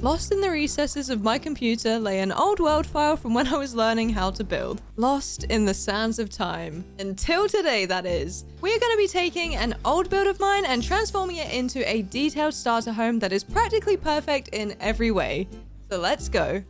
Lost in the recesses of my computer lay an old world file from when I was learning how to build. Lost in the sands of time. Until today, that is. We are going to be taking an old build of mine and transforming it into a detailed starter home that is practically perfect in every way. So let's go.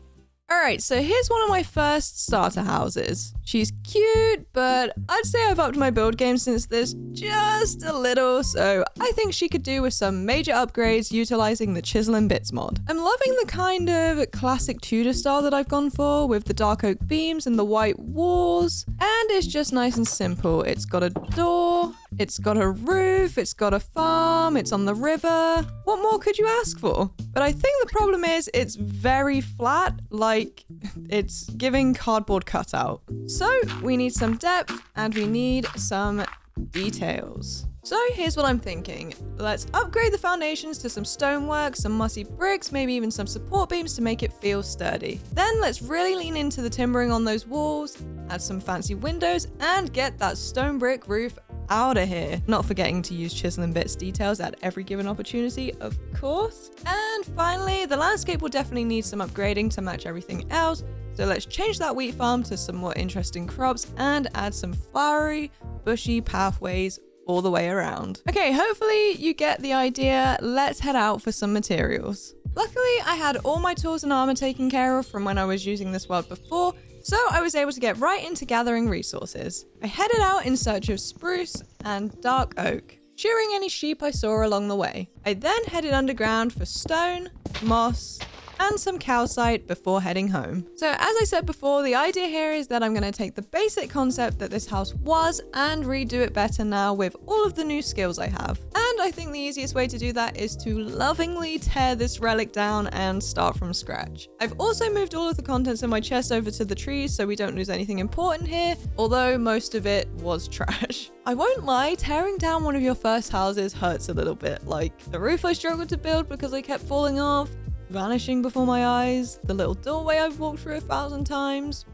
Alright, so here's one of my first starter houses. She's cute, but I'd say I've upped my build game since this just a little, so I think she could do with some major upgrades utilizing the Chisel and Bits mod. I'm loving the kind of classic Tudor style that I've gone for, with the dark oak beams and the white walls, and it's just nice and simple. It's got a door, it's got a roof, it's got a farm, it's on the river. What more could you ask for? But I think the problem is it's very flat, like it's giving cardboard cutout. So we need some depth and we need some details. So here's what I'm thinking. Let's upgrade the foundations to some stonework, some mossy bricks, maybe even some support beams to make it feel sturdy. Then let's really lean into the timbering on those walls, add some fancy windows, and get that stone brick roof out of here. Not forgetting to use Chisel and Bits details at every given opportunity, of course. And finally, the landscape will definitely need some upgrading to match everything else. So let's change that wheat farm to some more interesting crops and add some flowery, bushy pathways all the way around. Okay, hopefully you get the idea. Let's head out for some materials. Luckily, I had all my tools and armor taken care of from when I was using this world before, so I was able to get right into gathering resources. I headed out in search of spruce and dark oak, shearing any sheep I saw along the way. I then headed underground for stone, moss, and some calcite before heading home. So as I said before, the idea here is that I'm going to take the basic concept that this house was and redo it better now with all of the new skills I have. And I think the easiest way to do that is to lovingly tear this relic down and start from scratch. I've also moved all of the contents in my chest over to the trees so we don't lose anything important here, although most of it was trash. I won't lie, tearing down one of your first houses hurts a little bit. Like the roof I struggled to build because I kept falling off, vanishing before my eyes, the little doorway I've walked through 1,000 times,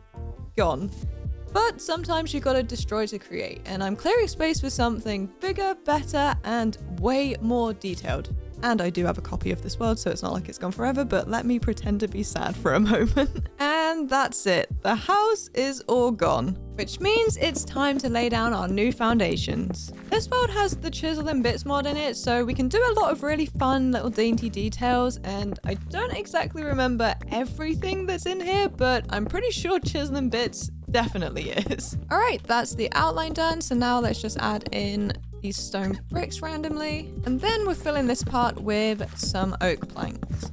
gone. But sometimes you gotta destroy to create, and I'm clearing space for something bigger, better, and way more detailed. And I do have a copy of this world, so it's not like it's gone forever, but let me pretend to be sad for a moment. And that's it. The house is all gone, which means it's time to lay down our new foundations. This world has the Chisel and Bits mod in it, so we can do a lot of really fun little dainty details, and I don't exactly remember everything that's in here, but I'm pretty sure Chisel and Bits definitely is. All right, that's the outline done, so now let's just add in these stone bricks randomly, and then we're filling this part with some oak planks.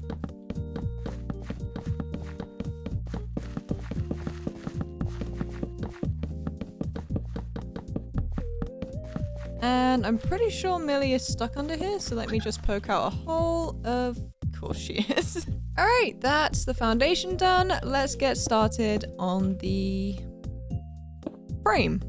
And I'm pretty sure Millie is stuck under here, so let me just poke out a hole. Of course she is. All right, that's the foundation done. Let's get started on the frame.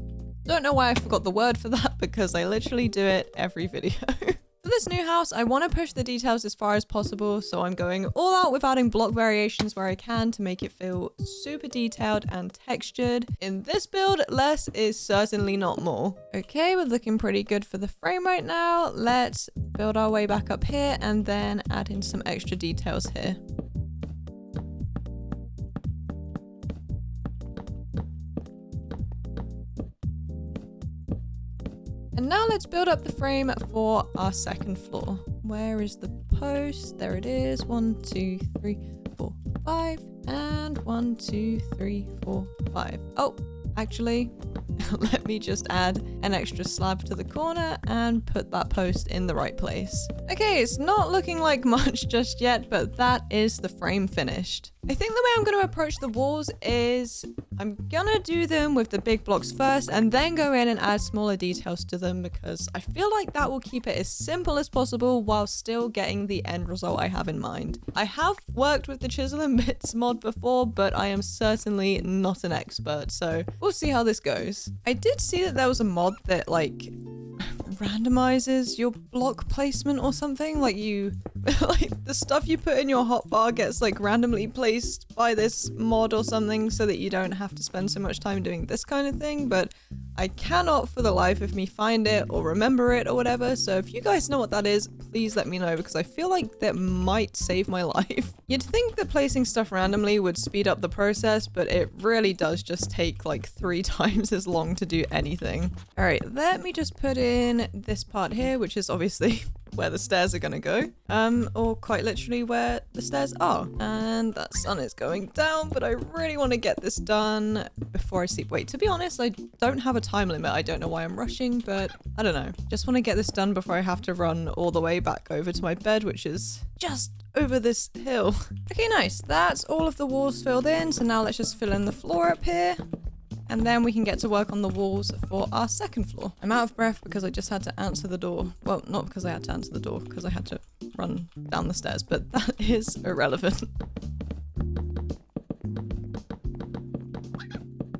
Don't know why I forgot the word for that because I literally do it every video. For this new house, I want to push the details as far as possible, so I'm going all out with adding block variations where I can to make it feel super detailed and textured. In this build, less is certainly not more. Okay, we're looking pretty good for the frame right now. Let's build our way back up here and then add in some extra details here. And now let's build up the frame for our second floor. Where is the post? There it is. 1, 2, 3, 4, 5. And 1, 2, 3, 4, 5. Oh, actually, let me just add an extra slab to the corner and put that post in the right place. Okay, it's not looking like much just yet, but that is the frame finished. I think the way I'm going to approach the walls is I'm gonna do them with the big blocks first and then go in and add smaller details to them because I feel like that will keep it as simple as possible while still getting the end result I have in mind. I have worked with the Chisel and Bits mod before, but I am certainly not an expert, so we'll see how this goes. I did see that there was a mod that like randomizes your block placement or something. Like you, like the stuff you put in your hotbar gets like randomly placed by this mod or something so that you don't have to spend so much time doing this kind of thing. But I cannot for the life of me find it or remember it or whatever. So if you guys know what that is, please let me know because I feel like that might save my life. You'd think that placing stuff randomly would speed up the process, but it really does just take like 3 times as long to do anything. All right, let me just put in this part here, which is obviously where the stairs are gonna go, or quite literally where the stairs are. And that sun is going down, but I really want to get this done before I sleep. Wait, to be honest, I don't have a time limit. I don't know why I'm rushing, but I don't know. Just want to get this done before I have to run all the way back over to my bed, which is just over this hill. Okay, nice. That's all of the walls filled in. So now let's just fill in the floor up here. And then we can get to work on the walls for our second floor. I'm out of breath because I just had to answer the door. Well, not because I had to answer the door, because I had to run down the stairs, but that is irrelevant.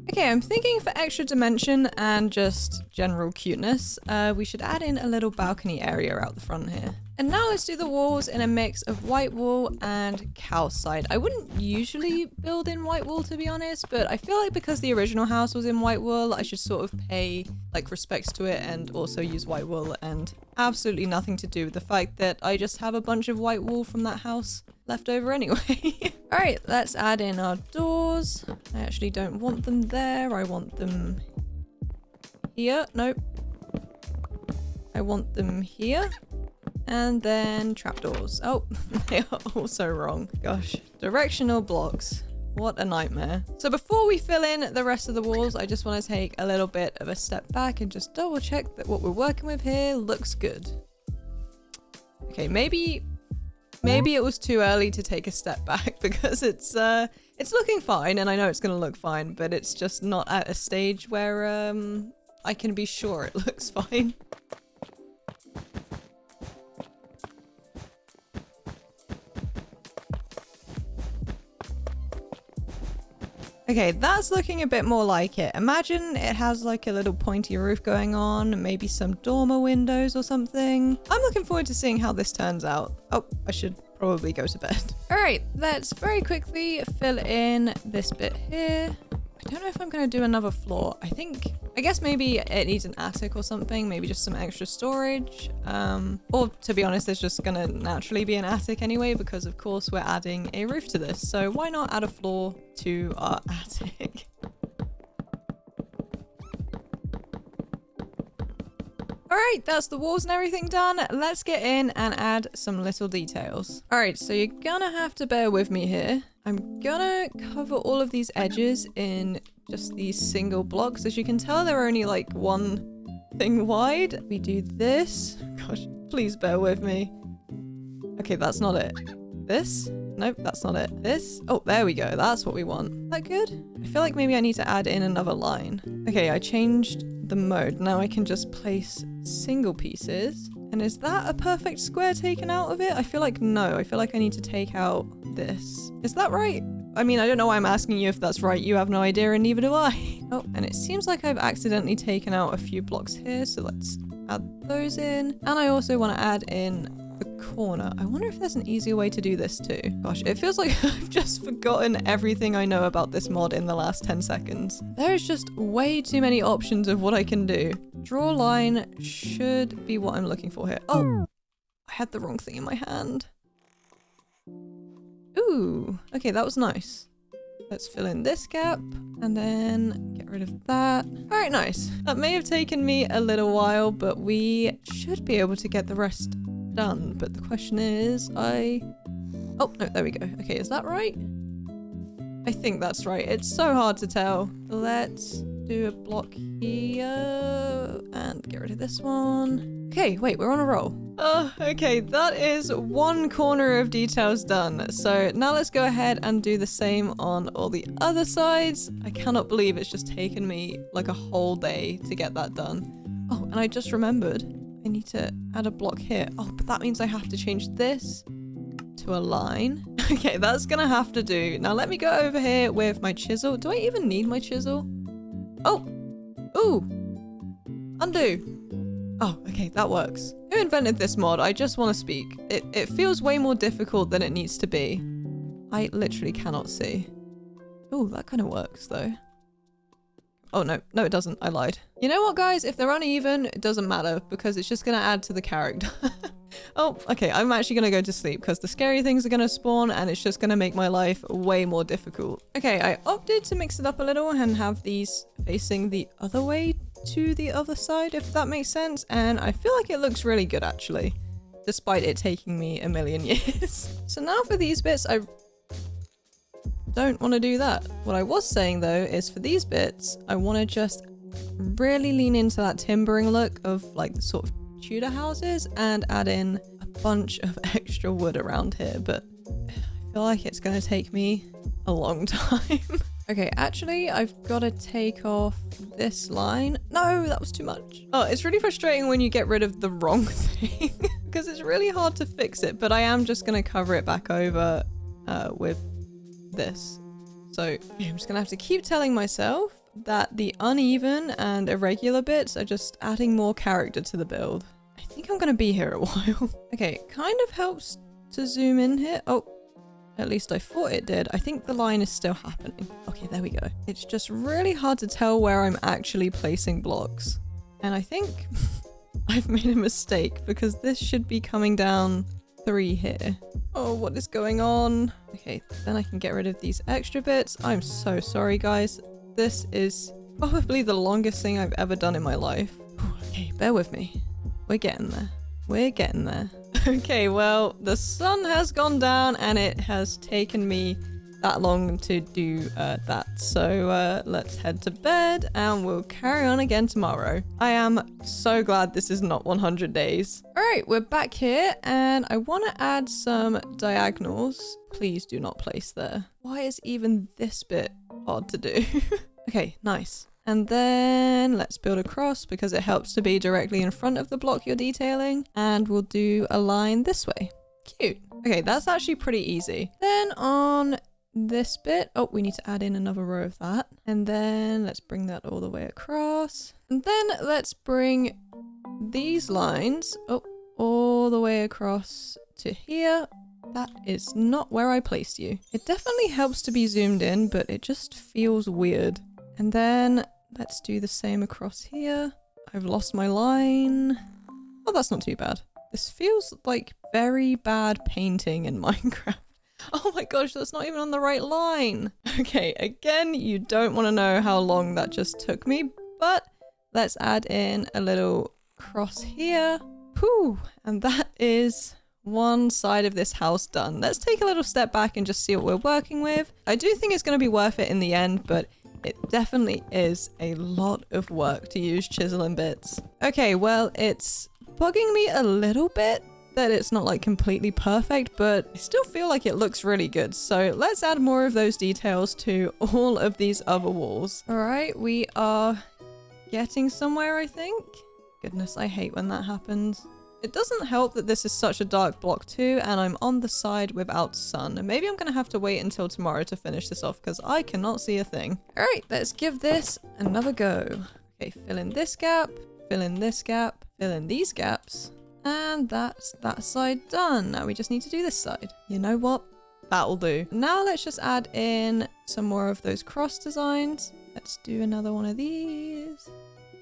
Okay, I'm thinking for extra dimension and just general cuteness, we should add in a little balcony area out the front here. And now let's do the walls in a mix of white wool and calcite. I wouldn't usually build in white wool, to be honest, but I feel like because the original house was in white wool, I should sort of pay like respects to it and also use white wool, and absolutely nothing to do with the fact that I just have a bunch of white wool from that house left over anyway. All right, let's add in our doors. I actually don't want them there. I want them here. Nope. I want them here. And then trapdoors. Oh, they are also wrong. Gosh, directional blocks. What a nightmare. So before we fill in the rest of the walls, I just want to take a little bit of a step back and just double check that what we're working with here looks good. Okay, maybe it was too early to take a step back because it's looking fine and I know it's going to look fine, but it's just not at a stage where I can be sure it looks fine. Okay, that's looking a bit more like it. Imagine it has like a little pointy roof going on, maybe some dormer windows or something. I'm looking forward to seeing how this turns out. Oh, I should probably go to bed. All right, let's very quickly fill in this bit here. I don't know if I'm going to do another floor. I guess maybe it needs an attic or something, maybe just some extra storage. Or to be honest, there's just going to naturally be an attic anyway, because of course we're adding a roof to this. So why not add a floor to our attic? All right, that's the walls and everything done. Let's get in and add some little details. All right, so you're gonna have to bear with me here. I'm gonna cover all of these edges in just these single blocks. As you can tell, they're only like one thing wide. We do this. Gosh, please bear with me. Okay, that's not it. This? Nope, that's not it. This? Oh, there we go. That's what we want. Is that good? I feel like maybe I need to add in another line. Okay, I changed the mode. Now I can just place single pieces. And is that a perfect square taken out of it? I feel like no. I feel like I need to take out this. Is that right? I mean, I don't know why I'm asking you if that's right. You have no idea and neither do I. Oh, and it seems like I've accidentally taken out a few blocks here. So let's add those in. And I also want to add in the corner. I wonder if there's an easier way to do this too. Gosh, it feels like I've just forgotten everything I know about this mod in the last 10 seconds. There is just way too many options of what I can do. Draw line should be what I'm looking for here. Oh, I had the wrong thing in my hand. Ooh, okay, that was nice. Let's fill in this gap and then get rid of that. All right, nice. That may have taken me a little while, but we should be able to get the rest done. But the question is, oh, no, there we go. Okay, is that right? I think that's right. It's so hard to tell. Let's do a block here and get rid of this one. Okay, wait, we're on a roll. Oh, okay, that is one corner of details done. So now let's go ahead and do the same on all the other sides. I cannot believe it's just taken me like a whole day to get that done. Oh, and I just remembered I need to add a block here. Oh, but that means I have to change this to a line. Okay, that's gonna have to do. Now let me go over here with my chisel. Do I even need my chisel? Oh, ooh, undo. Oh, okay, that works. Who invented this mod? I just want to speak. It feels way more difficult than it needs to be. I literally cannot see. Oh, that kind of works though. Oh no, no it doesn't, I lied. You know what guys, if they're uneven, it doesn't matter because it's just gonna add to the character. Oh, okay, I'm actually gonna go to sleep because the scary things are gonna spawn and it's just gonna make my life way more difficult. Okay, I opted to mix it up a little and have these facing the other way to the other side, if that makes sense. And I feel like it looks really good actually, despite it taking me a million years. So now for these bits, I don't want to do that. What I was saying though is for these bits, I want to just really lean into that timbering look of like the sort of Tudor houses and add in a bunch of extra wood around here, but I feel like it's going to take me a long time. Okay, actually, I've got to take off this line. No, that was too much. Oh, it's really frustrating when you get rid of the wrong thing because it's really hard to fix it, but I am just going to cover it back over with this. So I'm just gonna have to keep telling myself that the uneven and irregular bits are just adding more character to the build. I think I'm gonna be here a while. Okay, kind of helps to zoom in here. Oh, at least I thought it did. I think the line is still happening. Okay, there we go. It's just really hard to tell where I'm actually placing blocks. And I think I've made a mistake because this should be coming down 3 here. Oh, what is going on? Okay, then I can get rid of these extra bits. I'm so sorry, guys. This is probably the longest thing I've ever done in my life. Okay, bear with me. We're getting there. We're getting there. Okay, well, the sun has gone down and it has taken me that long to do that. So let's head to bed and we'll carry on again tomorrow. I am so glad this is not 100 days. All right, we're back here and I want to add some diagonals. Please do not place there. Why is even this bit hard to do? Okay, nice. And then let's build across because it helps to be directly in front of the block you're detailing. And we'll do a line this way. Cute. Okay, that's actually pretty easy. Then on this bit, oh, we need to add in another row of that. And then let's bring that all the way across. And then let's bring these lines all the way across to here. That is not where I placed you. It definitely helps to be zoomed in, but it just feels weird. And then let's do the same across here. I've lost my line. Oh, that's not too bad. This feels like very bad painting in Minecraft. Oh my gosh, that's not even on the right line. Okay, again, you don't want to know how long that just took me, but let's add in a little cross here. Whew, and that is one side of this house done. Let's take a little step back and just see what we're working with. I do think it's going to be worth it in the end, but it definitely is a lot of work to use Chisel and Bits. Okay, well, it's bugging me a little bit that it's not like completely perfect, but I still feel like it looks really good. So let's add more of those details to all of these other walls. All right, we are getting somewhere, I think. Goodness, I hate when that happens. It doesn't help that this is such a dark block too, and I'm on the side without sun. And maybe I'm gonna have to wait until tomorrow to finish this off because I cannot see a thing. All right, let's give this another go. Okay, fill in this gap, fill in this gap, fill in these gaps. And that's that side done. Now we just need to do this side. You know what? That'll do. Now let's just add in some more of those cross designs. Let's do another one of these.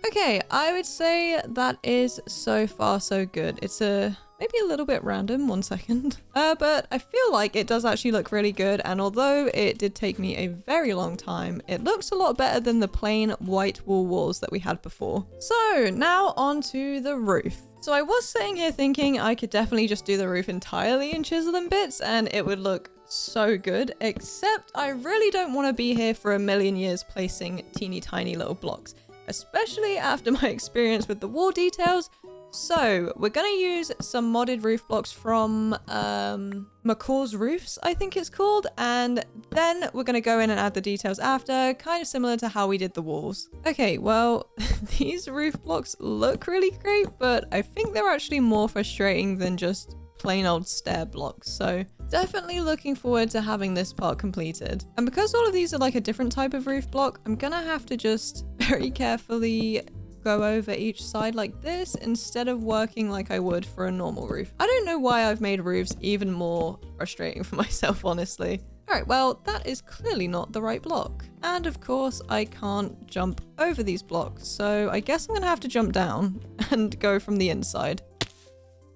Okay, I would say that is so far so good. It's maybe a little bit random, 1 second. But I feel like it does actually look really good. And although it did take me a very long time, it looks a lot better than the plain white wall walls that we had before. So now on to the roof. So I was sitting here thinking I could definitely just do the roof entirely in Chisel and Bits and it would look so good, except I really don't want to be here for a million years placing teeny tiny little blocks, especially after my experience with the wall details. So we're going to use some modded roof blocks from McCaw's Roofs, I think it's called. And then we're going to go in and add the details after, kind of similar to how we did the walls. Okay, well, these roof blocks look really great, but I think they're actually more frustrating than just plain old stair blocks. So definitely looking forward to having this part completed. And because all of these are like a different type of roof block, I'm going to have to just very carefully go over each side like this instead of working like I would for a normal roof. I don't know why I've made roofs even more frustrating for myself, honestly. All right, well, that is clearly not the right block. And of course, I can't jump over these blocks, so I guess I'm gonna have to jump down and go from the inside.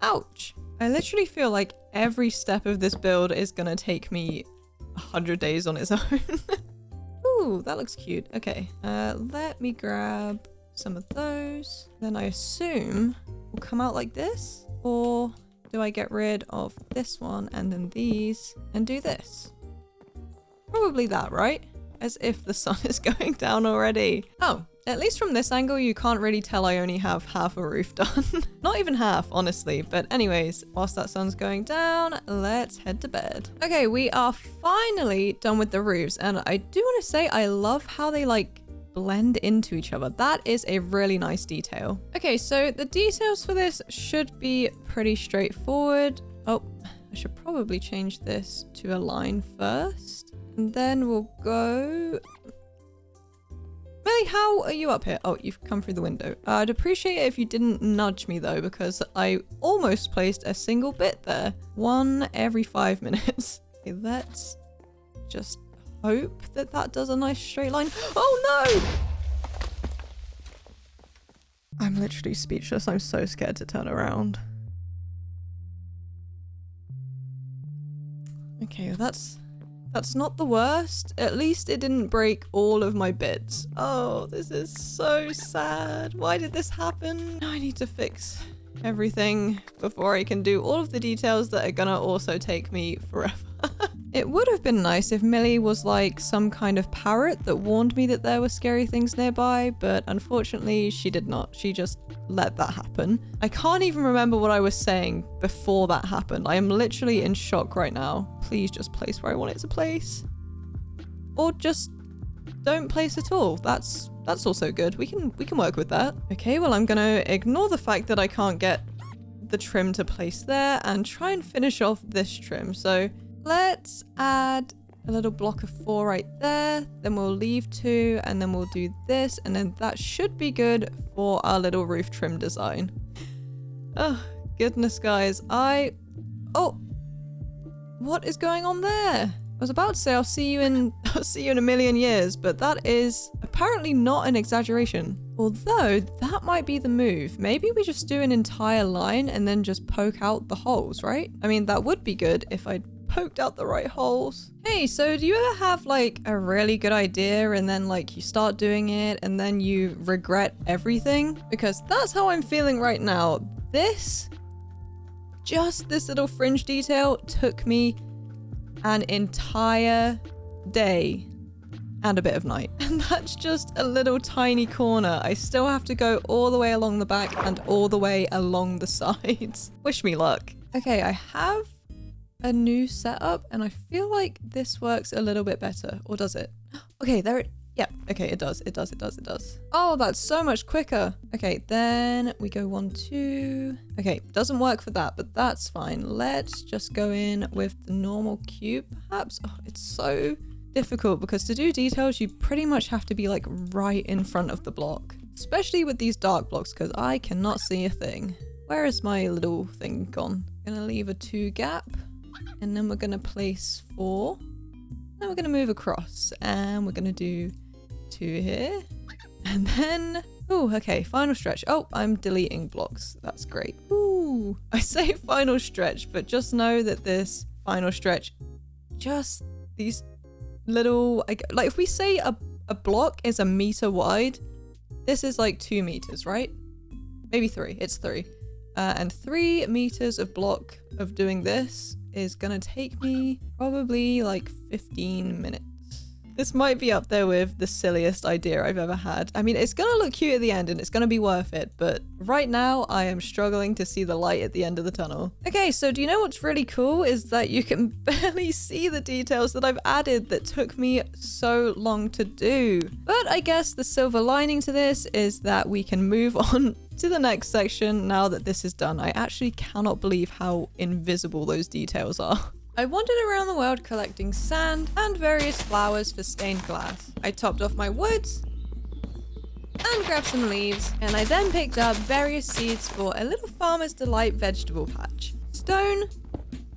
Ouch. I literally feel like every step of this build is gonna take me 100 days on its own. Ooh, that looks cute. Okay, let me grab some of those. Then I assume will come out like this, or do I get rid of this one and then these and do this? Probably that, right? As if the sun is going down already. Oh, at least from this angle, you can't really tell I only have half a roof done. Not even half, honestly. But anyways, whilst that sun's going down, let's head to bed. Okay, we are finally done with the roofs. And I do want to say, I love how they like blend into each other. That is a really nice detail. Okay, so the details for this should be pretty straightforward. Oh, I should probably change this to a line first. And then we'll go... Millie, how are you up here? Oh, you've come through the window. I'd appreciate it if you didn't nudge me though, because I almost placed a single bit there. One every 5 minutes. Okay, let's just hope that that does a nice straight line. Oh no! I'm literally speechless. I'm so scared to turn around. Okay, well, that's not the worst. At least it didn't break all of my bits. Oh, this is so sad. Why did this happen? Now I need to fix everything before I can do all of the details that are gonna also take me forever. It would have been nice if Millie was like some kind of parrot that warned me that there were scary things nearby, but unfortunately she did not. She just let that happen. I can't even remember what I was saying before that happened. I am literally in shock right now. Please just place where I want it to place. Or just don't place at all. That's also good. We can work with that. Okay, well, I'm gonna ignore the fact that I can't get the trim to place there and try and finish off this trim. So let's add a little block of 4 right there. Then we'll leave 2 and then we'll do this. And then that should be good for our little roof trim design. Oh, goodness, guys. Oh, what is going on there? I was about to say I'll see you in a million years, but that is apparently not an exaggeration. Although that might be the move. Maybe we just do an entire line and then just poke out the holes, right? I mean, that would be good if I'd poked out the right holes. Hey, so do you ever have like a really good idea and then like you start doing it and then you regret everything? Because that's how I'm feeling right now. Just this little fringe detail took me an entire day and a bit of night. And that's just a little tiny corner. I still have to go all the way along the back and all the way along the sides. Wish me luck. Okay, I have a new setup and I feel like this works a little bit better. Or does it? Okay, there it... Yeah, okay, it does. Oh, that's so much quicker. Okay, then we go 1, 2. Okay, doesn't work for that, but that's fine. Let's just go in with the normal cube, perhaps. Oh, it's so difficult because to do details, you pretty much have to be like right in front of the block, especially with these dark blocks because I cannot see a thing. Where is my little thing gone? I'm gonna leave a 2 gap and then we're gonna place 4. Then we're gonna move across and we're gonna do 2 here. And then, oh, okay, final stretch. Oh, I'm deleting blocks. That's great. Ooh, I say final stretch, but just know that this final stretch, just these little, like if we say a block is 1 meter wide, this is like 2 meters, right? Maybe 3, it's 3. And 3 meters of block of doing this is gonna take me probably like 15 minutes. This might be up there with the silliest idea I've ever had. I mean, it's gonna look cute at the end and it's gonna be worth it, but right now I am struggling to see the light at the end of the tunnel. Okay, so do you know what's really cool is that you can barely see the details that I've added that took me so long to do. But I guess the silver lining to this is that we can move on to the next section now that this is done. I actually cannot believe how invisible those details are. I wandered around the world collecting sand and various flowers for stained glass. I topped off my woods and grabbed some leaves, and I then picked up various seeds for a little farmer's delight vegetable patch. Stone,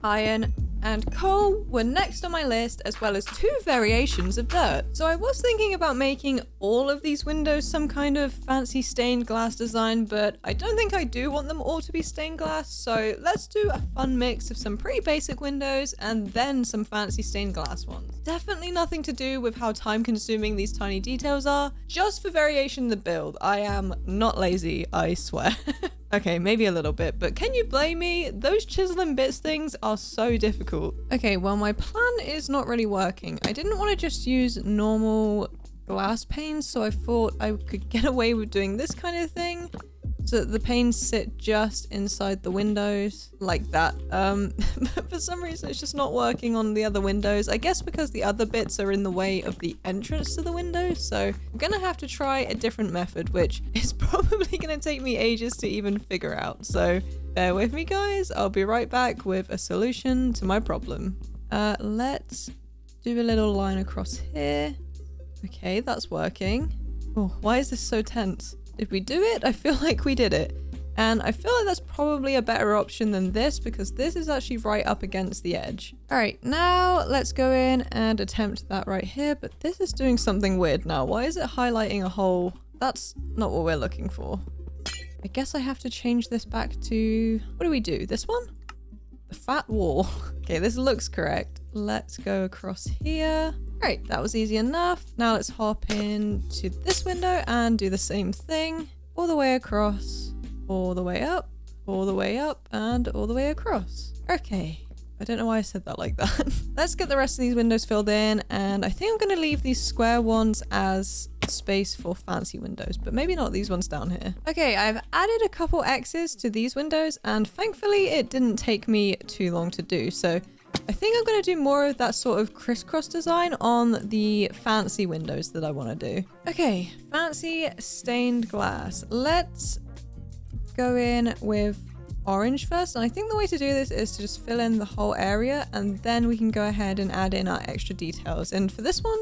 iron, and coal were next on my list, as well as 2 variations of dirt. So I was thinking about making all of these windows some kind of fancy stained glass design, but I don't think I do want them all to be stained glass, so let's do a fun mix of some pretty basic windows and then some fancy stained glass ones. Definitely nothing to do with how time consuming these tiny details are, just for variation in the build. I am not lazy, I swear. Okay, maybe a little bit, but can you blame me? Those Chisel and Bits things are so difficult. Okay, well, my plan is not really working. I didn't want to just use normal glass panes, so I thought I could get away with doing this kind of thing, so that the panes sit just inside the windows, like that. But for some reason, it's just not working on the other windows. I guess because the other bits are in the way of the entrance to the windows, so I'm gonna have to try a different method, which is probably gonna take me ages to even figure out. So bear with me, guys. I'll be right back with a solution to my problem. Let's do a little line across here. Okay, that's working. Oh, why is this so tense? Did we do it? I feel like we did it. And I feel like that's probably a better option than this, because this is actually right up against the edge. All right, now let's go in and attempt that right here, but this is doing something weird now. Why is it highlighting a hole? That's not what we're looking for. I guess I have to change this back to, what do we do? This one? The fat wall. Okay, this looks correct. Let's go across here. Right, that was easy enough. Now let's hop into this window and do the same thing. All the way across, all the way up, all the way up, and all the way across. Okay, I don't know why I said that like that. Let's get the rest of these windows filled in, and I think I'm going to leave these square ones as space for fancy windows, but maybe not these ones down here. Okay, I've added a couple X's to these windows, and thankfully it didn't take me too long to do, so I think I'm going to do more of that sort of crisscross design on the fancy windows that I want to do. Okay, fancy stained glass. Let's go in with orange first, and I think the way to do this is to just fill in the whole area, and then we can go ahead and add in our extra details. And for this one,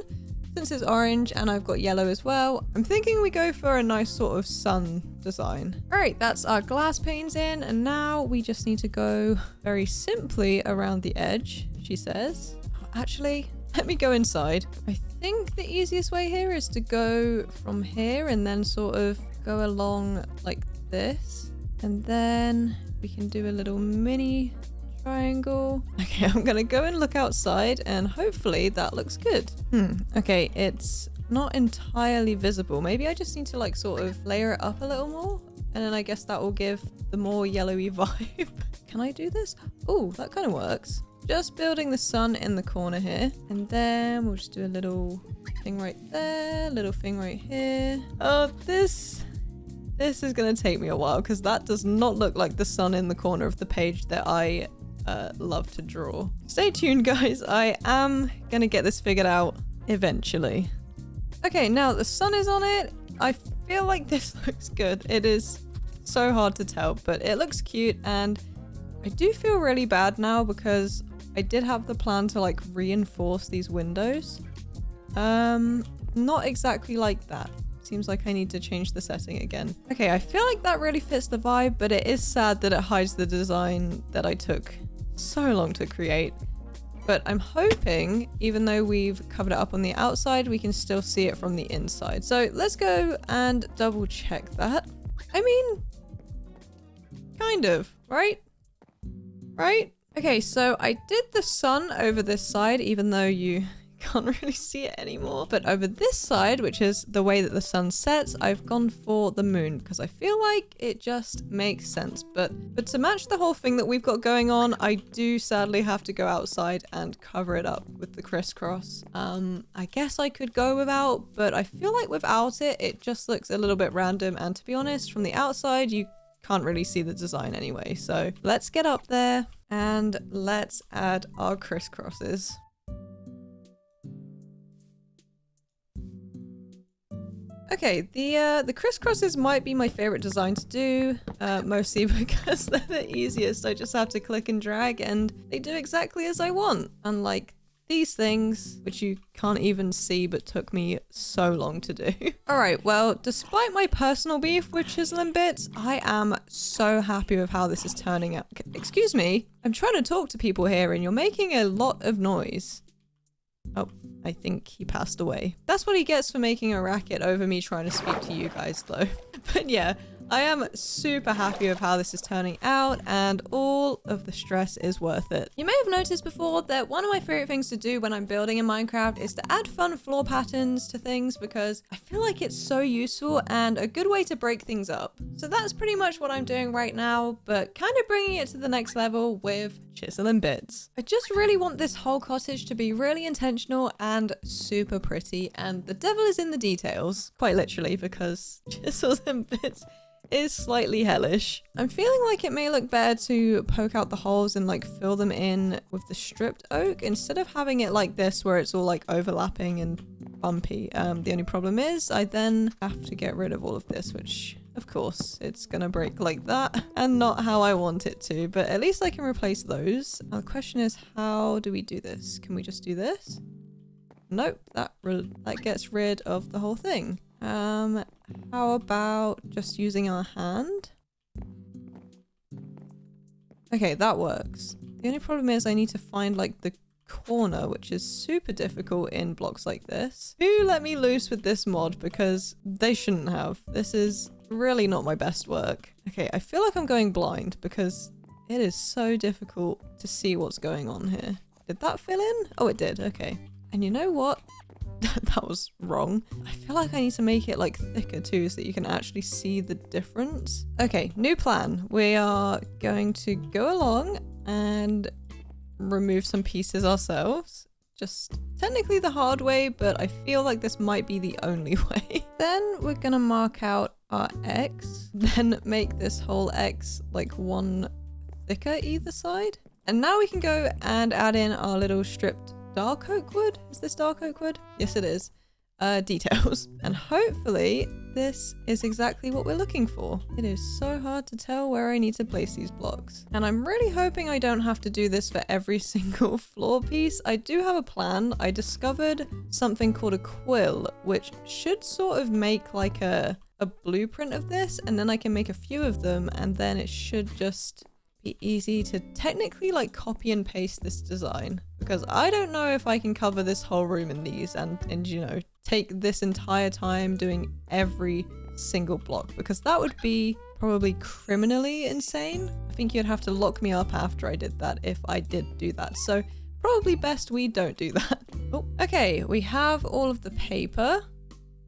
since it's orange and I've got yellow as well, I'm thinking we go for a nice sort of sun design. All right, that's our glass panes in, and now we just need to go very simply around the edge, she says. Actually, let me go inside. I think the easiest way here is to go from here and then sort of go along like this, and then we can do a little mini triangle. Okay, I'm gonna go and look outside, and hopefully that looks good. Okay, it's not entirely visible. Maybe I just need to like sort of layer it up a little more, and then I guess that will give the more yellowy vibe. Can I do this? Oh, that kind of works. Just building the sun in the corner here, and then we'll just do a little thing right there, little thing right here. Oh, this is gonna take me a while, because that does not look like the sun in the corner of the page that I love to draw. Stay tuned, guys. I am gonna get this figured out eventually. Okay, now the sun is on it. I feel like this looks good. It is so hard to tell, but it looks cute, and I do feel really bad now because I did have the plan to like reinforce these windows. Not exactly like that. Seems like I need to change the setting again. Okay, I feel like that really fits the vibe, but it is sad that it hides the design that I took so long to create. But I'm hoping, even though we've covered it up on the outside, we can still see it from the inside. So let's go and double check that. I mean, kind of, right? Right? Okay, so I did the sun over this side, even though you can't really see it anymore. But over this side, which is the way that the sun sets, I've gone for the moon because I feel like it just makes sense. But to match the whole thing that we've got going on, I do sadly have to go outside and cover it up with the crisscross. I guess I could go without, but I feel like without it, it just looks a little bit random. And to be honest, from the outside, you can't really see the design anyway. So let's get up there and let's add our crisscrosses. Okay, the crisscrosses might be my favorite design to do, mostly because they're the easiest. I just have to click and drag and they do exactly as I want, unlike these things, which you can't even see but took me so long to do. All right, well, despite my personal beef with Chisel and Bits, I am so happy with how this is turning out. Excuse me, I'm trying to talk to people here and you're making a lot of noise. Oh, I think he passed away. That's what he gets for making a racket over me trying to speak to you guys though. But yeah, I am super happy with how this is turning out and all of the stress is worth it. You may have noticed before that one of my favorite things to do when I'm building in Minecraft is to add fun floor patterns to things because I feel like it's so useful and a good way to break things up. So that's pretty much what I'm doing right now, but kind of bringing it to the next level with Chisel and Bits. I just really want this whole cottage to be really intentional and super pretty, and the devil is in the details, quite literally, because Chisels and Bits is slightly hellish. I'm feeling like it may look better to poke out the holes and like fill them in with the stripped oak instead of having it like this where it's all like overlapping and bumpy. The only problem is I then have to get rid of all of this, which of course it's gonna break like that and not how I want it to, but at least I can replace those. Now the question is, how do we do this? Can we just do this? Nope, that gets rid of the whole thing. How about just using our hand? Okay, that works. The only problem is I need to find like the corner, which is super difficult in blocks like this. Who let me loose with this mod? Because they shouldn't have. This is really not my best work. Okay, I feel like I'm going blind because it is so difficult to see what's going on here. Did that fill in? Oh, it did. Okay. And you know what? That was wrong. I feel like I need to make it like thicker too so that you can actually see the difference. Okay, new plan. We are going to go along and remove some pieces ourselves. Just technically the hard way, but I feel like this might be the only way. Then we're gonna mark out our X, then make this whole X like one thicker either side. And now we can go and add in our little stripped dark oak wood. Is this dark oak wood? Yes, it is. Details. And hopefully this is exactly what we're looking for. It is so hard to tell where I need to place these blocks. And I'm really hoping I don't have to do this for every single floor piece. I do have a plan. I discovered something called a quill, which should sort of make like a blueprint of this, and then I can make a few of them, and then it should just be easy to technically like copy and paste this design, because I don't know if I can cover this whole room in these and you know, take this entire time doing every single block, because that would be probably criminally insane. I think you'd have to lock me up after I did that if I did do that, so probably best we don't do that. Oh, okay, we have all of the paper.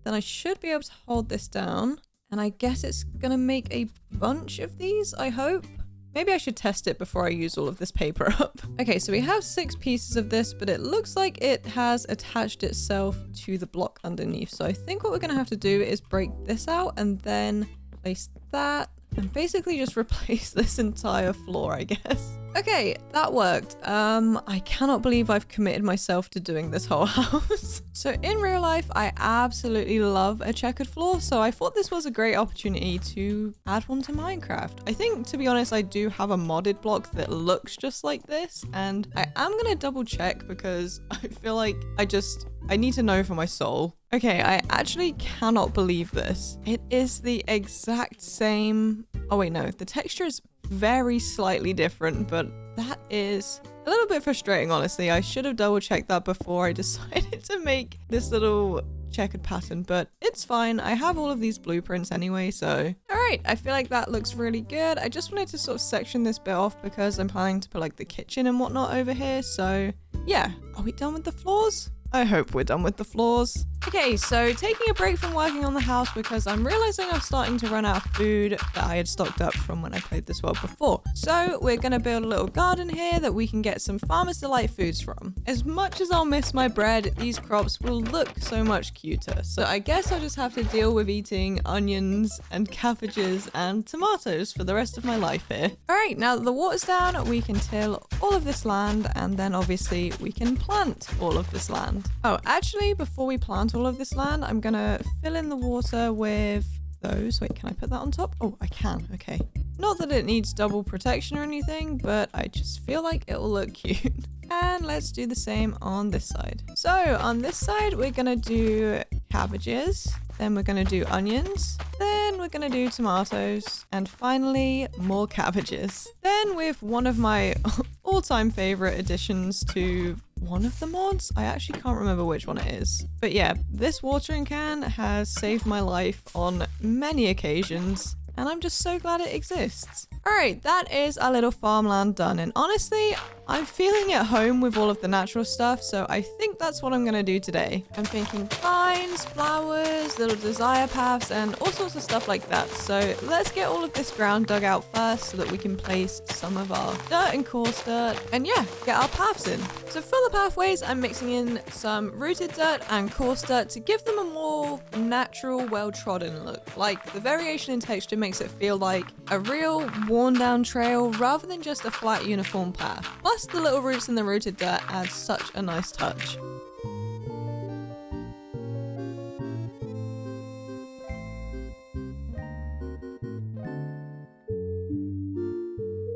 Then I should be able to hold this down, and I guess it's gonna make a bunch of these, I hope. Maybe I should test it before I use all of this paper up. Okay, so we have 6 pieces of this, but it looks like it has attached itself to the block underneath. So I think what we're gonna have to do is break this out and then place that and basically just replace this entire floor, I guess. Okay, that worked. I cannot believe I've committed myself to doing this whole house. So in real life, I absolutely love a checkered floor, so I thought this was a great opportunity to add one to Minecraft. I think, to be honest, I do have a modded block that looks just like this, and I am gonna double check because I feel like I need to know for my soul. Okay, I actually cannot believe this. It is the exact same. Oh wait, no, the texture is very slightly different, but that is a little bit frustrating, honestly. I should have double checked that before I decided to make this little checkered pattern, but it's fine. I have all of these blueprints anyway, so. All right, I feel like that looks really good. I just wanted to sort of section this bit off because I'm planning to put like the kitchen and whatnot over here. So yeah, are we done with the floors? I hope we're done with the floors. Okay, so taking a break from working on the house because I'm realizing I'm starting to run out of food that I had stocked up from when I played this world before. So we're gonna build a little garden here that we can get some Farmer's Delight foods from. As much as I'll miss my bread, these crops will look so much cuter. So I guess I'll just have to deal with eating onions and cabbages and tomatoes for the rest of my life here. All right, now that the water's down, we can till all of this land, and then obviously we can plant all of this land. Oh, actually, before we plant all of this land, I'm gonna fill in the water with those. Wait, can I put that on top? Oh, I can. Okay. Not that it needs double protection or anything, but I just feel like it will look cute. And let's do the same on this side. So on this side, we're gonna do cabbages. Then we're gonna do onions. Then we're gonna do tomatoes. And finally, more cabbages. Then with one of my all-time favorite additions to one of the mods, I actually can't remember which one it is. But yeah, this watering can has saved my life on many occasions. And I'm just so glad it exists. All right, that is our little farmland done. And honestly, I'm feeling at home with all of the natural stuff, so I think that's what I'm gonna do today. I'm thinking vines, flowers, little desire paths, and all sorts of stuff like that. So let's get all of this ground dug out first so that we can place some of our dirt and coarse dirt, and yeah, get our paths in. So for the pathways, I'm mixing in some rooted dirt and coarse dirt to give them a more natural, well-trodden look. Like, the variation in texture makes it feel like a real worn down trail rather than just a flat uniform path. Plus the little roots in the rooted dirt add such a nice touch.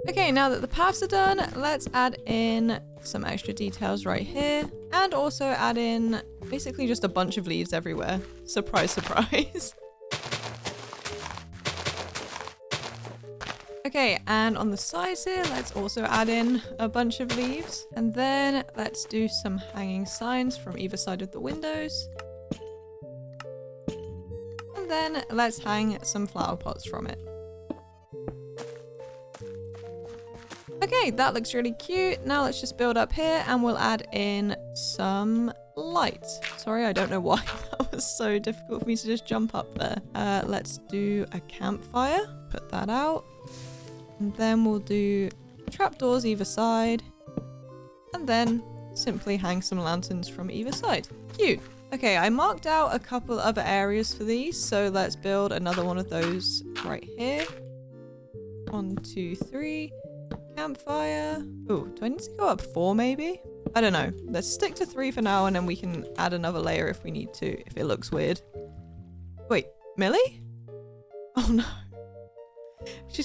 Okay, now that the paths are done, let's add in some extra details right here and also add in basically just a bunch of leaves everywhere. Surprise, surprise. Okay, and on the sides here, let's also add in a bunch of leaves. And then let's do some hanging signs from either side of the windows. And then let's hang some flower pots from it. Okay, that looks really cute. Now let's just build up here and we'll add in some light. Sorry, I don't know why that was so difficult for me to just jump up there. Let's do a campfire. Put that out. And then we'll do trapdoors either side. And then simply hang some lanterns from either side. Cute. Okay, I marked out a couple other areas for these. So let's build another one of those right here. 1, 2, 3. Campfire. Oh, do I need to go up 4 maybe? I don't know. Let's stick to 3 for now and then we can add another layer if we need to, if it looks weird. Wait, Millie? Oh no. She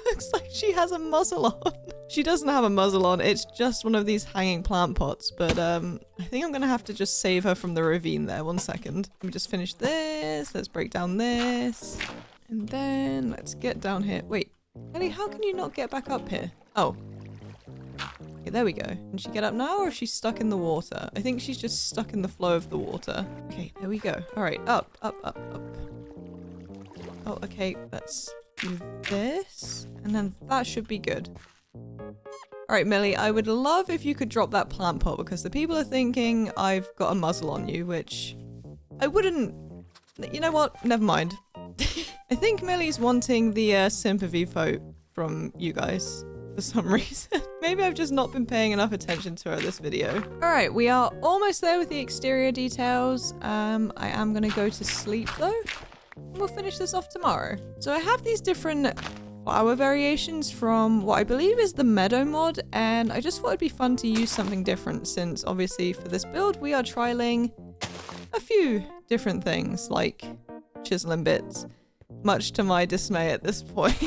looks like she has a muzzle on. She doesn't have a muzzle on. It's just one of these hanging plant pots. But I think I'm going to have to just save her from the ravine there. 1 second. Let me just finish this. Let's break down this. And then let's get down here. Wait, Ellie, how can you not get back up here? Oh. Okay, there we go. Can she get up now or is she stuck in the water? I think she's just stuck in the flow of the water. Okay, there we go. All right, up, up, up, up. Oh, okay, let's do this. And then that should be good. All right, Millie, I would love if you could drop that plant pot because the people are thinking I've got a muzzle on you, which I wouldn't... You know what? Never mind. I think Millie's wanting the sympathy vote from you guys for some reason. Maybe I've just not been paying enough attention to her this video. All right, we are almost there with the exterior details. I am going to go to sleep though. We'll finish this off tomorrow. So I have these different flower variations from what I believe is the Meadow mod, and I just thought it'd be fun to use something different since obviously for this build we are trialing a few different things like Chisel and Bits, much to my dismay at this point.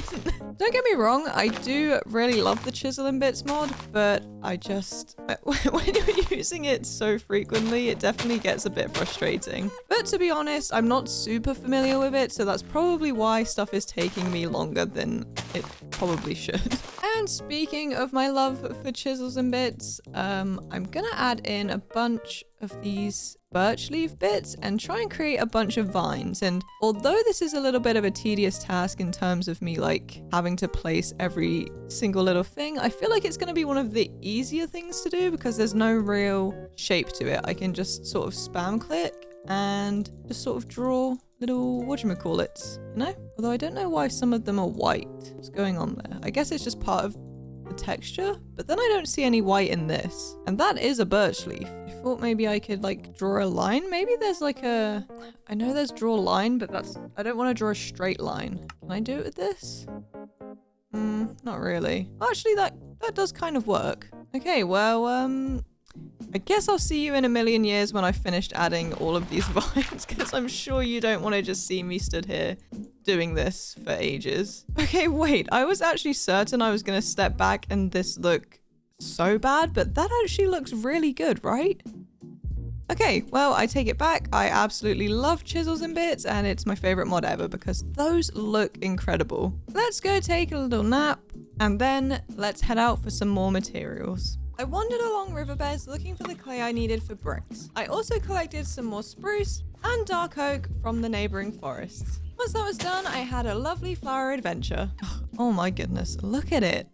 Don't get me wrong, I do really love the Chisel and Bits mod, but I just, when you're using it so frequently, it definitely gets a bit frustrating. But to be honest, I'm not super familiar with it, so that's probably why stuff is taking me longer than it probably should. And speaking of my love for Chisels and Bits, I'm gonna add in a bunch of these birch leaf bits and try and create a bunch of vines. And although this is a little bit of a tedious task in terms of me like having to place every single little thing, I feel like it's going to be one of the easier things to do because there's no real shape to it. I can just sort of spam click and just sort of draw little whatchamacallits, you know? Although I don't know why some of them are white. What's going on there? I guess it's just part of the texture, but then I don't see any white in this. And that is a birch leaf. I thought maybe I could like draw a line. Maybe there's like a... I know there's draw line, but that's... I don't want to draw a straight line. Can I do it with this? Not really. Actually, that does kind of work. Okay, well, I guess I'll see you in a million years when I've finished adding all of these vines, because I'm sure you don't want to just see me stood here doing this for ages. Okay, wait, I was actually certain I was going to step back and this look so bad, but that actually looks really good, right? Okay, well, I take it back. I absolutely love Chisels and Bits, and it's my favorite mod ever because those look incredible. Let's go take a little nap, and then let's head out for some more materials. I wandered along riverbeds looking for the clay I needed for bricks. I also collected some more spruce and dark oak from the neighboring forests. Once that was done, I had a lovely flower adventure. Oh my goodness, look at it.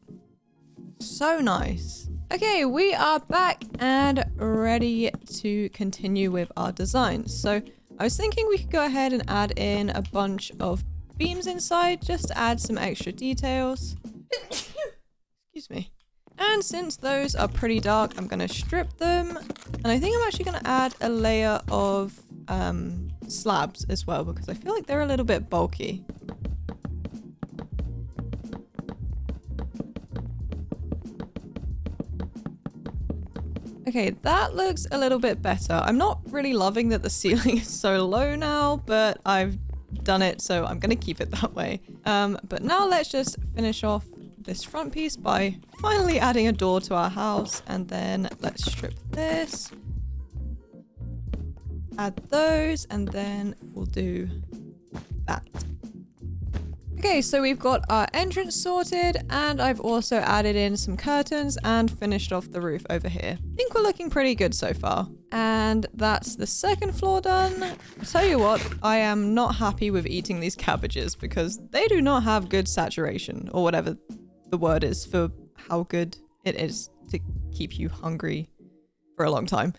So nice. Okay, we are back and ready to continue with our design. So I was thinking we could go ahead and add in a bunch of beams inside just to add some extra details. Excuse me. And since those are pretty dark, I'm going to strip them. And I think I'm actually going to add a layer of slabs as well because I feel like they're a little bit bulky. Okay, that looks a little bit better. I'm not really loving that the ceiling is so low now, but I've done it, so I'm gonna keep it that way. But now let's just finish off this front piece by finally adding a door to our house, and then let's strip this. Add those, and then we'll do that. Okay, so we've got our entrance sorted, and I've also added in some curtains and finished off the roof over here. I think we're looking pretty good so far. And that's the second floor done. I'll tell you what, I am not happy with eating these cabbages because they do not have good saturation, or whatever the word is for how good it is to keep you hungry for a long time.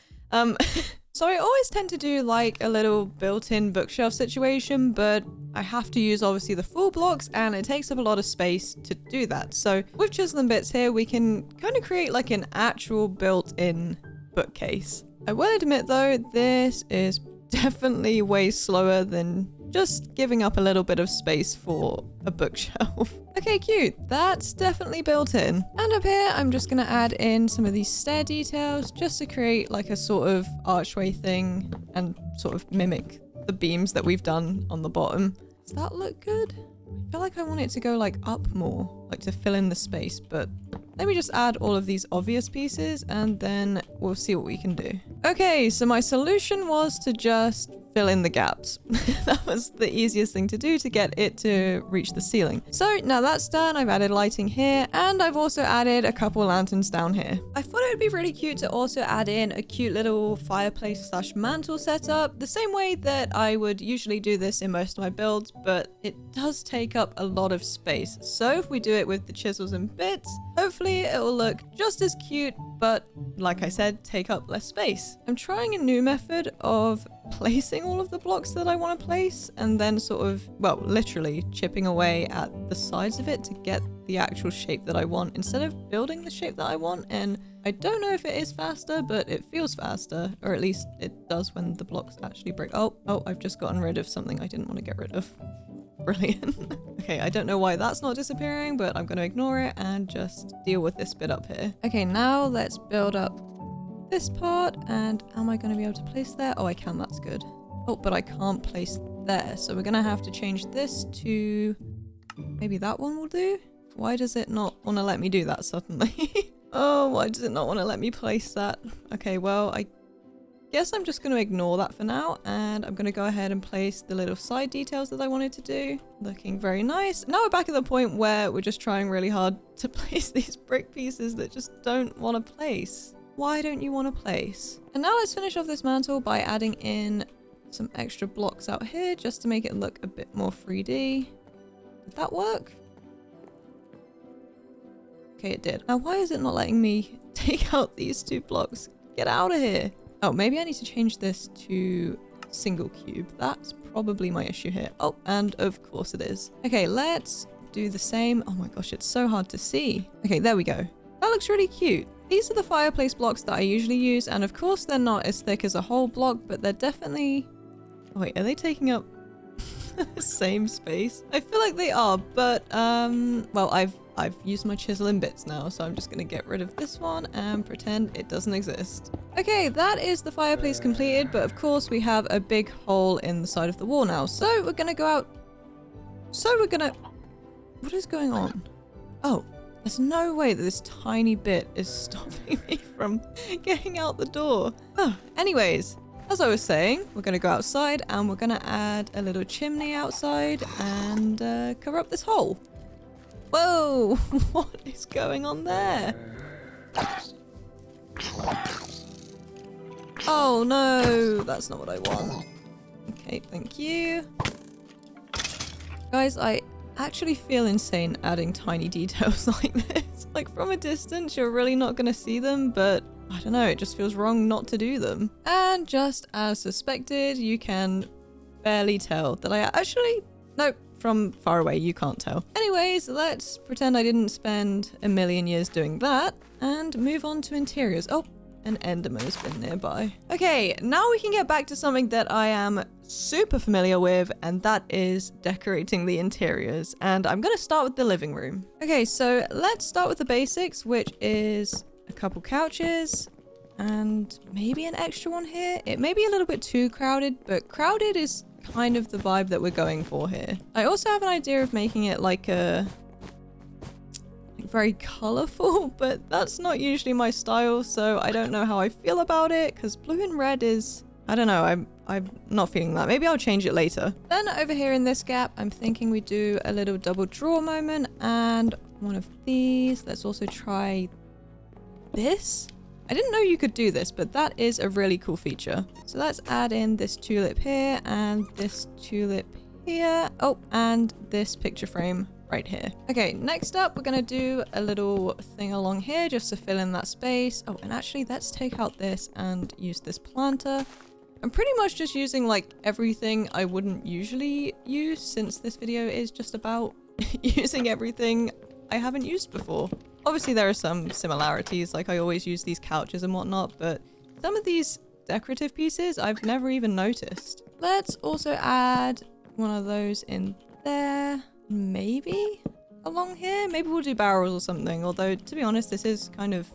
So I always tend to do like a little built-in bookshelf situation, but I have to use obviously the full blocks and it takes up a lot of space to do that. So with Chisel and Bits here, we can kind of create like an actual built-in bookcase. I will admit though, this is definitely way slower than just giving up a little bit of space for a bookshelf. Okay, cute. That's definitely built in. And up here, I'm just gonna add in some of these stair details just to create like a sort of archway thing and sort of mimic the beams that we've done on the bottom. Does that look good? I feel like I want it to go like up more, like to fill in the space, but let me just add all of these obvious pieces and then we'll see what we can do. Okay, so my solution was to just fill in the gaps. That was the easiest thing to do to get it to reach the ceiling. So now that's done, I've added lighting here and I've also added a couple lanterns down here. I thought it would be really cute to also add in a cute little fireplace slash mantle setup, the same way that I would usually do this in most of my builds, but it does take up a lot of space. So if we do it with the Chisels and Bits, hopefully it will look just as cute, but like I said, take up less space. I'm trying a new method of placing all of the blocks that I want to place and then sort of, well, literally chipping away at the sides of it to get the actual shape that I want instead of building the shape that I want. And I don't know if it is faster, but it feels faster, or at least it does when the blocks actually break. Oh, I've just gotten rid of something I didn't want to get rid of. Brilliant. Okay, I don't know why that's not disappearing, but I'm going to ignore it and just deal with this bit up here. Okay, now let's build up this part, and am I going to be able to place there? Oh, I can, that's good. Oh, but I can't place there, so we're going to have to change this to maybe that one will do. Why does it not want to let me do that suddenly? Oh, why does it not want to let me place that? Okay, well, I guess I'm just going to ignore that for now, and I'm going to go ahead and place the little side details that I wanted to do. Looking very nice. Now we're back at the point where we're just trying really hard to place these brick pieces that just don't want to place. Why don't you want to place? And now let's finish off this mantle by adding in some extra blocks out here just to make it look a bit more 3D. Did that work? Okay, it did. Now why is it not letting me take out these two blocks? Get out of here. Oh, maybe I need to change this to single cube. That's probably my issue here. Oh, and of course it is. Okay, let's do the same. Oh my gosh, it's so hard to see. Okay, there we go. That looks really cute. These are the fireplace blocks that I usually use, and of course they're not as thick as a whole block, but they're definitely... Oh, wait, are they taking up the same space? I feel like they are, but well, I've used my Chisel and Bits now, so I'm just gonna get rid of this one and pretend it doesn't exist. Okay, that is the fireplace completed, but of course we have a big hole in the side of the wall now. So we're gonna go out. What is going on? Oh, There's no way that this tiny bit is stopping me from getting out the door. Oh, anyways, as I was saying, we're going to go outside and we're going to add a little chimney outside and cover up this hole. Whoa, what is going on there? Oh no, that's not what I want. Okay, thank you. Guys, I actually feel insane adding tiny details like this. Like from a distance, you're really not going to see them, but I don't know, it just feels wrong not to do them. And just as suspected, you can barely tell that I actually... Nope, from far away, you can't tell. Anyways, let's pretend I didn't spend a million years doing that and move on to interiors. Oh, an Enderman has been nearby. Okay, now we can get back to something that I am super familiar with, and that is decorating the interiors. And I'm gonna start with the living room. Okay, so let's start with the basics, which is a couple couches and maybe an extra one here. It may be a little bit too crowded, but crowded is kind of the vibe that we're going for here. I also have an idea of making it like a very colorful, but that's not usually my style, so I don't know how I feel about it, because blue and red is... I don't know, I'm not feeling that. Maybe I'll change it later. Then over here in this gap, I'm thinking we do a little double draw moment and one of these. Let's also try this. I didn't know you could do this, but that is a really cool feature. So let's add in this tulip here and this tulip here. Oh, and this picture frame right here. Okay, next up, we're gonna do a little thing along here just to fill in that space. Oh, and actually, let's take out this and use this planter. I'm pretty much just using like everything I wouldn't usually use, since this video is just about using everything I haven't used before. Obviously, there are some similarities, like I always use these couches and whatnot, but some of these decorative pieces I've never even noticed. Let's also add one of those in there. Maybe along here. Maybe we'll do barrels or something, although to be honest, this is kind of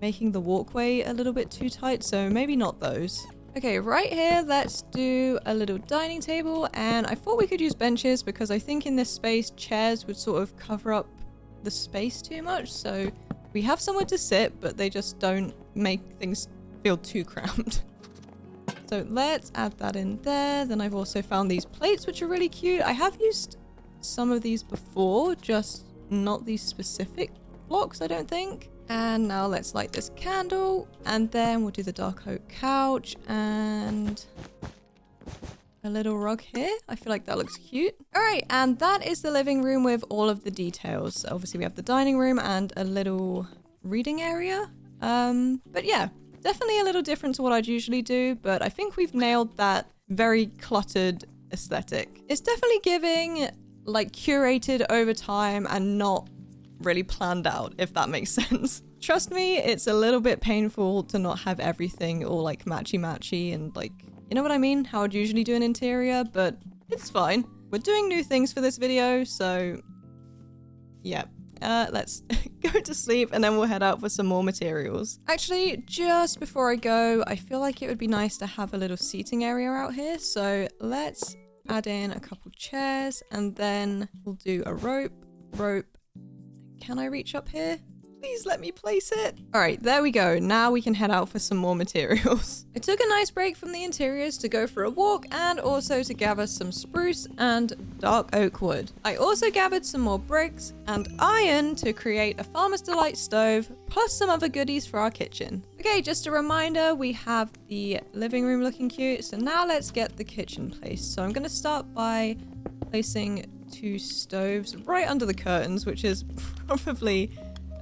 making the walkway a little bit too tight, so maybe not those. Okay, right here, let's do a little dining table, and I thought we could use benches because I think in this space, chairs would sort of cover up the space too much, so we have somewhere to sit, but they just don't make things feel too cramped. So let's add that in there. Then I've also found these plates, which are really cute. I have used some of these before, just not these specific blocks, I don't think. And now let's light this candle, and then we'll do the dark oak couch and a little rug here. I feel like that looks cute. All right, and that is the living room with all of the details. Obviously, we have the dining room and a little reading area. But yeah, definitely a little different to what I'd usually do, but I think we've nailed that very cluttered aesthetic. It's definitely giving like curated over time and not really planned out, if that makes sense. Trust me, it's a little bit painful to not have everything all like matchy and like, you know what I mean? How I'd usually do an interior, but it's fine. We're doing new things for this video, so yeah. Let's go to sleep and then we'll head out for some more materials. Actually, just before I go, I feel like it would be nice to have a little seating area out here. So let's add in a couple chairs and then we'll do a rope. Can I reach up here? Please let me place it. All right, there we go. Now we can head out for some more materials. I took a nice break from the interiors to go for a walk and also to gather some spruce and dark oak wood. I also gathered some more bricks and iron to create a Farmer's Delight stove, plus some other goodies for our kitchen. Okay, just a reminder, we have the living room looking cute. So now let's get the kitchen placed. So I'm gonna start by placing 2 stoves right under the curtains, which is probably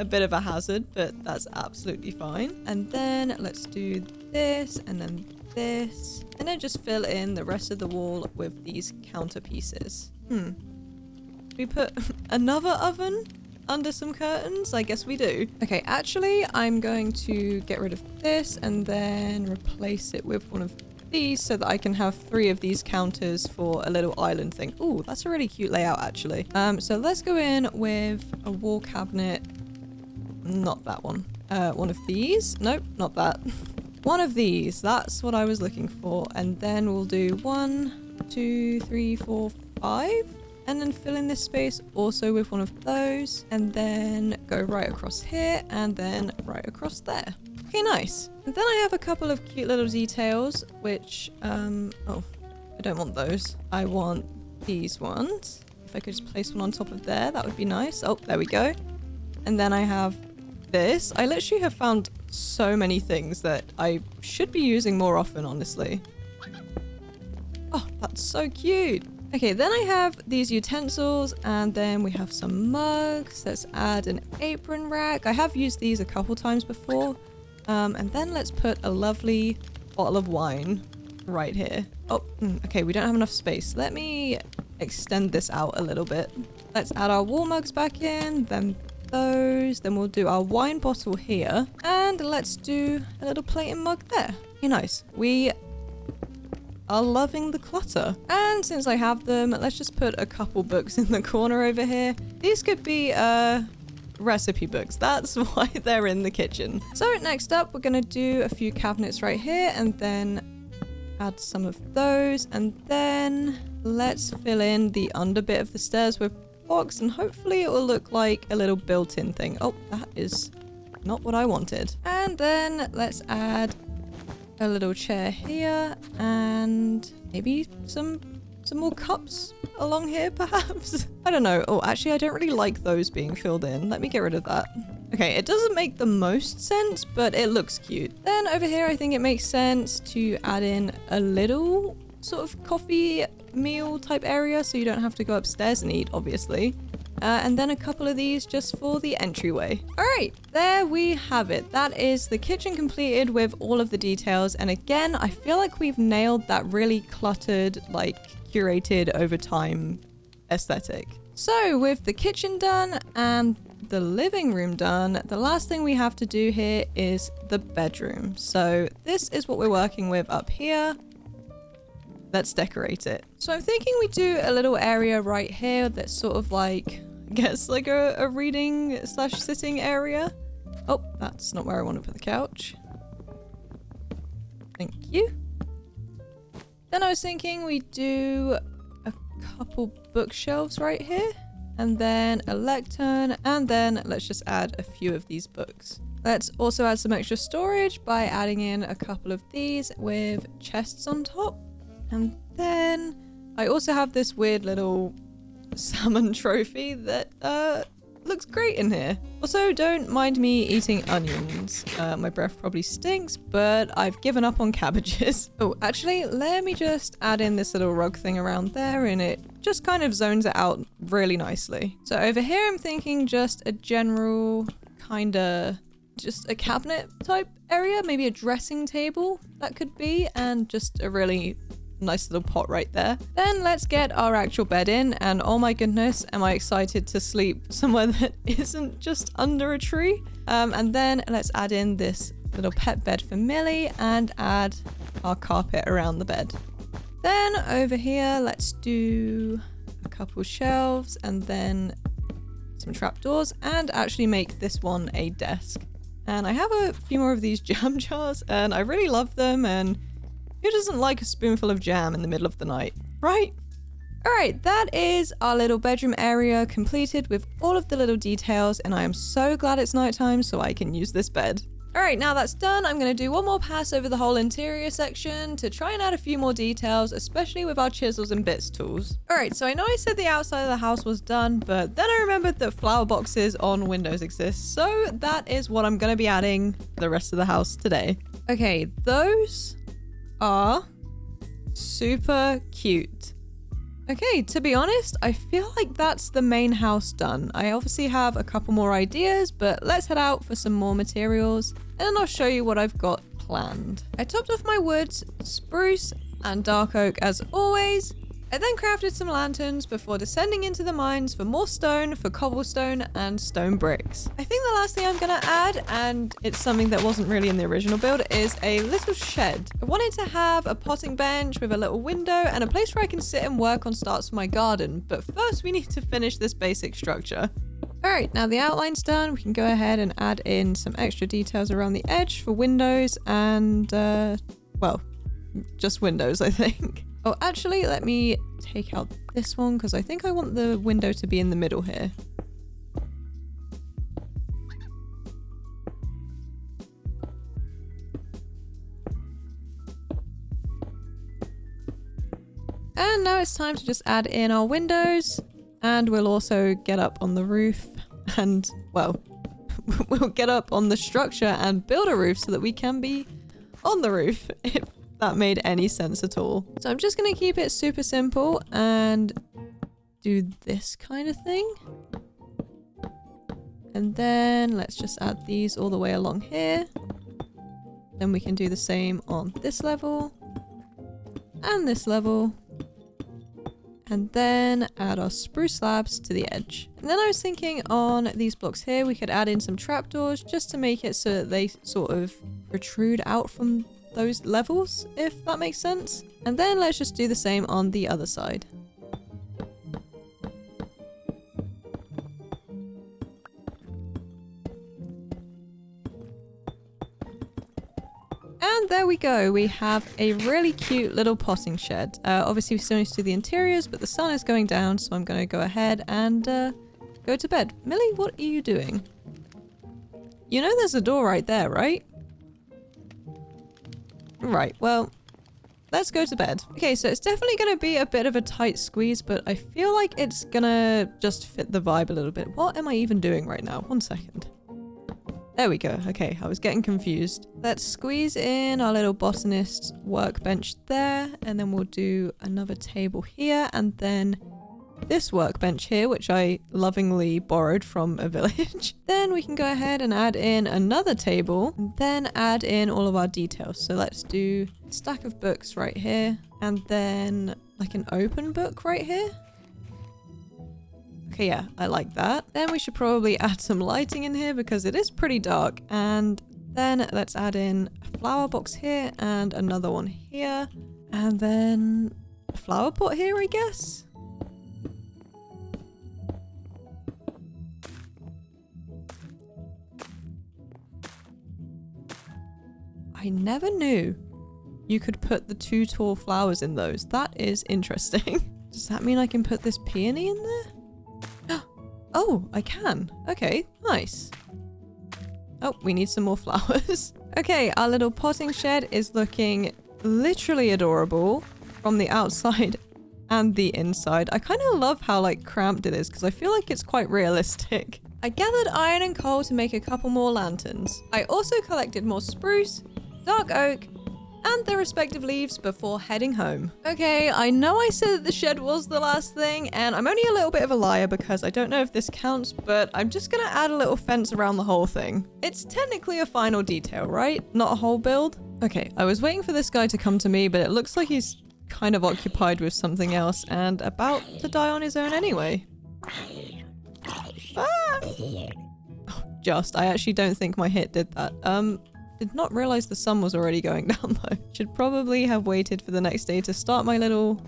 a bit of a hazard, but that's absolutely fine. And then let's do this and then this, and then just fill in the rest of the wall with these counter pieces. We put another oven under some curtains? I guess we do. Okay, actually, I'm going to get rid of this and then replace it with one of these so that I can have 3 of these counters for a little island thing. Ooh, that's a really cute layout, actually. So let's go in with a wall cabinet. Not that one. One of these. Nope, not that. One of these. That's what I was looking for. And then we'll do 1, 2, 3, 4, 5. and then fill in this space also with one of those, and then go right across here and then right across there. Okay, nice. And then I have a couple of cute little details, which, oh, I don't want those. I want these ones. If I could just place one on top of there, that would be nice. Oh, there we go. And then I have this. I literally have found so many things that I should be using more often, honestly. Oh, that's so cute. Okay, then I have these utensils, and then we have some mugs. Let's add an apron rack. I have used these a couple times before. And then let's put a lovely bottle of wine right here. Oh, okay, we don't have enough space. Let me extend this out a little bit. Let's add our wall mugs back in, then those. Then we'll do our wine bottle here. And let's do a little plate and mug there. Okay, nice. We are loving the clutter. And since I have them, let's just put a couple books in the corner over here. These could be recipe books. That's why they're in the kitchen. So next up, we're gonna do a few cabinets right here, and then add some of those, and then let's fill in the under bit of the stairs with blocks, and hopefully it will look like a little built-in thing. Oh, that is not what I wanted. And then let's add a little chair here, and maybe some more cups along here, perhaps? I don't know. Oh, actually, I don't really like those being filled in. Let me get rid of that. Okay, it doesn't make the most sense, but it looks cute. Then over here, I think it makes sense to add in a little sort of coffee meal type area, so you don't have to go upstairs and eat, obviously. And then a couple of these just for the entryway. All right, there we have it. That is the kitchen completed with all of the details. And again, I feel like we've nailed that really cluttered, like curated over time aesthetic. So with the kitchen done and the living room done, the last thing we have to do here is the bedroom. So this is what we're working with up here. Let's decorate it. So I'm thinking we do a little area right here that's sort of like, I guess like a reading / sitting area. Oh, that's not where I want to put the couch. Thank you. Then I was thinking we do a couple bookshelves right here, and then a lectern, and then let's just add a few of these books. Let's also add some extra storage by adding in a couple of these with chests on top. And then I also have this weird little salmon trophy that looks great in here. Also, don't mind me eating onions. My breath probably stinks, but I've given up on cabbages. Oh, actually, let me just add in this little rug thing around there, and it just kind of zones it out really nicely. So over here, I'm thinking just a general kind of just a cabinet type area, maybe a dressing table that could be, and just a really nice little pot right there. Then let's get our actual bed in, and oh my goodness, am I excited to sleep somewhere that isn't just under a tree. And then let's add in this little pet bed for Millie and add our carpet around the bed. Then over here, let's do a couple shelves and then some trapdoors, and actually make this one a desk. And I have a few more of these jam jars, and I really love them, and who doesn't like a spoonful of jam in the middle of the night, right? All right, that is our little bedroom area completed with all of the little details, and I am so glad it's nighttime so I can use this bed. All right, now that's done, I'm gonna do one more pass over the whole interior section to try and add a few more details, especially with our Chisels and Bits tools. All right, so I know I said the outside of the house was done, but then I remembered that flower boxes on windows exist, so that is what I'm gonna be adding the rest of the house today. Okay, those are super cute. Okay, to be honest, I feel like that's the main house done. I obviously have a couple more ideas, but let's head out for some more materials, and then I'll show you what I've got planned. I topped off my woods, spruce and dark oak as always. I then crafted some lanterns before descending into the mines for more stone, for cobblestone and stone bricks. I think the last thing I'm gonna add, and it's something that wasn't really in the original build, is a little shed. I wanted to have a potting bench with a little window and a place where I can sit and work on starts for my garden, but first we need to finish this basic structure. All right, now the outline's done, we can go ahead and add in some extra details around the edge for windows and, well, just windows, I think. Oh, actually, let me take out this one because I think I want the window to be in the middle here. And now it's time to just add in our windows, and we'll also get up on the roof and, well, we'll get up on the structure and build a roof so that we can be on the roof, if that made any sense at all. So I'm just going to keep it super simple and do this kind of thing. And then let's just add these all the way along here. Then we can do the same on this level and this level. And then add our spruce slabs to the edge. And then I was thinking on these blocks here, we could add in some trapdoors just to make it so that they sort of protrude out from those levels, if that makes sense. And then let's just do the same on the other side. And there we go, we have a really cute little potting shed. Obviously we still need to do the interiors, but the sun is going down, so I'm going to go ahead and go to bed. Millie, what are you doing? You know there's a door right there, right? Right, well, let's go to bed. Okay, so it's definitely going to be a bit of a tight squeeze, but I feel like it's going to just fit the vibe a little bit. What am I even doing right now? 1 second. There we go. Okay, I was getting confused. Let's squeeze in our little botanist workbench there, and then we'll do another table here, and then this workbench here, which I lovingly borrowed from a village. Then we can go ahead and add in another table, and then add in all of our details. So let's do a stack of books right here, and then like an open book right here. Okay, yeah, I like that. Then we should probably add some lighting in here because it is pretty dark. And then let's add in a flower box here and another one here. And then a flower pot here, I guess. I never knew you could put the 2 tall flowers in those. That is interesting. Does that mean I can put this peony in there? Oh, I can. Okay, nice. Oh, we need some more flowers. Okay, our little potting shed is looking literally adorable from the outside and the inside. I kind of love how like cramped it is because I feel like it's quite realistic. I gathered iron and coal to make a couple more lanterns. I also collected more spruce, dark oak, and their respective leaves before heading home. Okay, I know I said that the shed was the last thing, and I'm only a little bit of a liar because I don't know if this counts, but I'm just gonna add a little fence around the whole thing. It's technically a final detail, right? Not a whole build? Okay, I was waiting for this guy to come to me, but it looks like he's kind of occupied with something else and about to die on his own anyway. Ah! Oh, I actually don't think my hit did that. Did not realize the sun was already going down though. Should probably have waited for the next day to start my little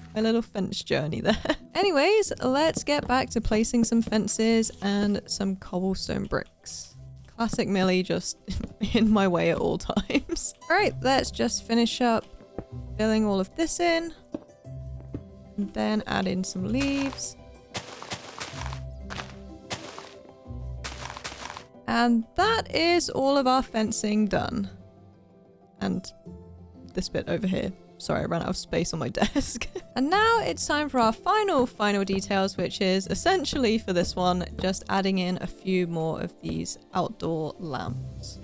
fence journey there. Anyways, let's get back to placing some fences and some cobblestone bricks. Classic Millie, just in my way at all times. All right, let's just finish up filling all of this in. And then add in some leaves. And that is all of our fencing done. And this bit over here. Sorry, I ran out of space on my desk. And now it's time for our final details, which is essentially for this one, just adding in a few more of these outdoor lamps.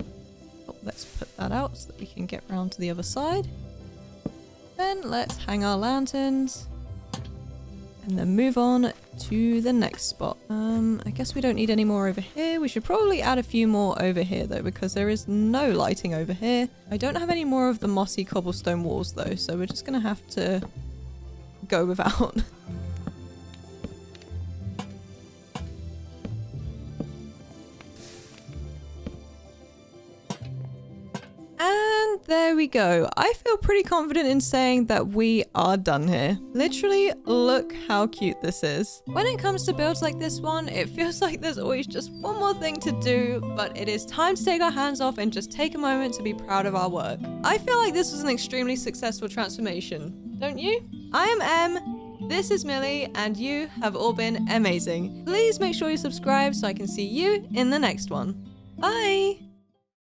Oh, let's put that out so that we can get round to the other side. Then let's hang our lanterns. And then move on to the next spot. I guess we don't need any more over here. We should probably add a few more over here though, because there is no lighting over here. I don't have any more of the mossy cobblestone walls though, so we're just gonna have to go without. And there we go. I feel pretty confident in saying that we are done here. Literally, look how cute this is. When it comes to builds like this one, it feels like there's always just one more thing to do, but it is time to take our hands off and just take a moment to be proud of our work. I feel like this was an extremely successful transformation, don't you? I am Em, this is Millie, and you have all been amazing. Please make sure you subscribe so I can see you in the next one. Bye!